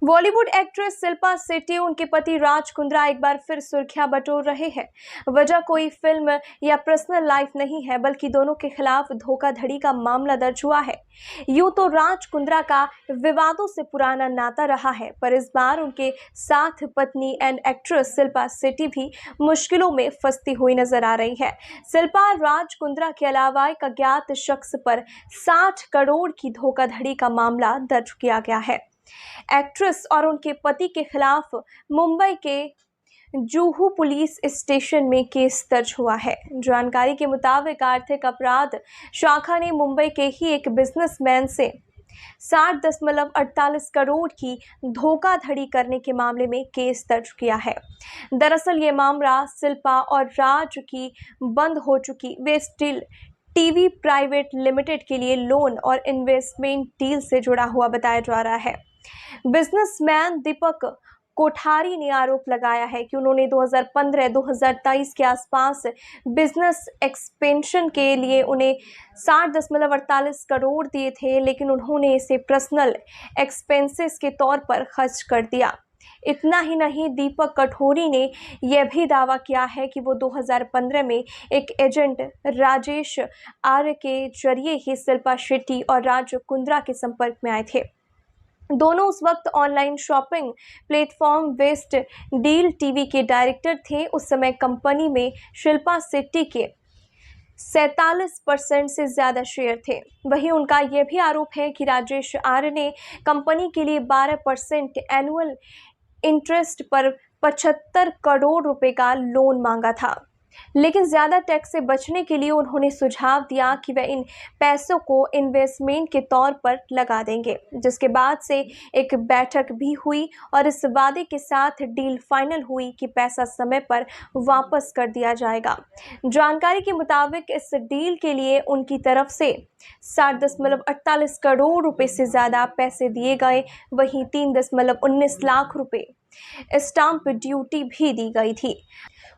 Bollywood actress Shilpa Shetty उनके पति राज कुंद्रा एक बार फिर सुर्खियां बटोर रहे हैं। वजह कोई फिल्म या पर्सनल लाइफ नहीं है, बल्कि दोनों के खिलाफ धोखाधड़ी का मामला दर्ज हुआ है। यूं तो राज कुंद्रा का विवादों से पुराना नाता रहा है, पर इस बार उनके साथ पत्नी एंड एक्ट्रेस शिल्पा शेट्टी भी मुश्किलों में फंसती हुई नजर आ रही है। शिल्पा राज कुंद्रा के अलावा एक अज्ञात शख्स पर 60 करोड़ की धोखाधड़ी का मामला दर्ज किया गया है। एक्ट्रेस और उनके पति के खिलाफ मुंबई के जुहू पुलिस स्टेशन में केस दर्ज हुआ है। जानकारी के मुताबिक आर्थिक अपराध शाखा ने मुंबई के ही एक बिजनेसमैन से 60.48 करोड़ की धोखाधड़ी करने के मामले में केस दर्ज किया है। दरअसल ये मामला शिल्पा और राज की बंद हो चुकी वेस्टिल टीवी प्राइवेट लिमिटेड के लिए लोन और इन्वेस्टमेंट डील से जुड़ा हुआ बताया जा रहा है। बिजनेसमैन दीपक कोठारी ने आरोप लगाया है कि उन्होंने 2015-2023 के आसपास बिजनेस एक्सपेंशन के लिए उन्हें 60.48 करोड़ दिए थे, लेकिन उन्होंने इसे पर्सनल एक्सपेंसेस के तौर पर खर्च कर दिया। इतना ही नहीं, दीपक कठोरी ने यह भी दावा किया है कि वो 2015 में एक एजेंट राजेश आर्य के जरिए ही शिल्पा शेट्टी और राज कुंद्रा के संपर्क में आए थे। दोनों उस वक्त online shopping platform Best Deal TV के डायरेक्टर थे। उस समय कंपनी में शिल्पा शेट्टी के 47% से ज़्यादा शेयर थे। वहीं उनका यह भी आरोप है कि राजेश आर्य ने कंपनी के लिए 12% एनुअल इंटरेस्ट पर 75 करोड़ रुपए का लोन मांगा था, लेकिन ज़्यादा टैक्स से बचने के लिए उन्होंने सुझाव दिया कि वह इन पैसों को इन्वेस्टमेंट के तौर पर लगा देंगे, जिसके बाद से एक बैठक भी हुई और इस वादे के साथ डील फाइनल हुई कि पैसा समय पर वापस कर दिया जाएगा। जानकारी के मुताबिक इस डील के लिए उनकी तरफ से 60.48 करोड़ रुपए से ज़्यादा पैसे दिए गए। वहीं 3.19 लाख रुपए स्टाम्प ड्यूटी भी दी गई थी।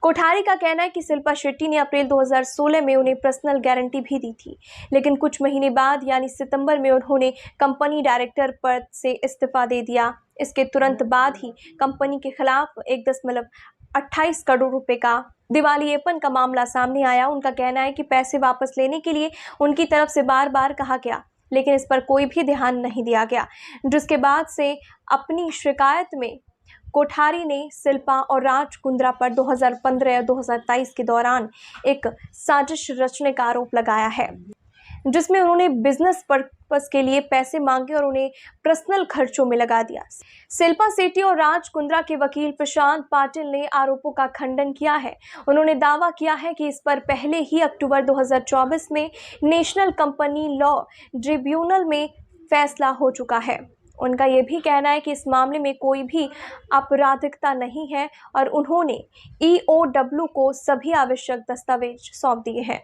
कोठारी का कहना है कि शिल्पा शेट्टी ने अप्रैल 2016 में उन्हें पर्सनल गारंटी भी दी थी, लेकिन कुछ महीने बाद यानी सितंबर में उन्होंने कंपनी डायरेक्टर पद से इस्तीफा दे दिया। इसके तुरंत बाद ही कंपनी के खिलाफ 1.28 करोड़ रुपए का दिवालियेपन का मामला सामने आया। उनका कहना है कि पैसे वापस लेने के लिए उनकी तरफ से बार बार कहा गया, लेकिन इस पर कोई भी ध्यान नहीं दिया गया, जिसके बाद से अपनी शिकायत में कोठारी ने शिल्पा और राज कुंद्रा पर 2015 या 2023 के दौरान एक साजिश रचने का आरोप लगाया है, जिसमें उन्होंने बिजनेस पर्पस के लिए पैसे मांगे और उन्हें पर्सनल खर्चों में लगा दिया। शिल्पा शेट्टी और राज कुंद्रा के वकील प्रशांत पाटिल ने आरोपों का खंडन किया है। उन्होंने दावा किया है कि इस पर पहले ही अक्टूबर 2024 में नेशनल कंपनी लॉ ट्रिब्यूनल में फैसला हो चुका है। उनका यह भी कहना है कि इस मामले में कोई भी आपराधिकता नहीं है और उन्होंने EOW को सभी आवश्यक दस्तावेज सौंप दिए हैं।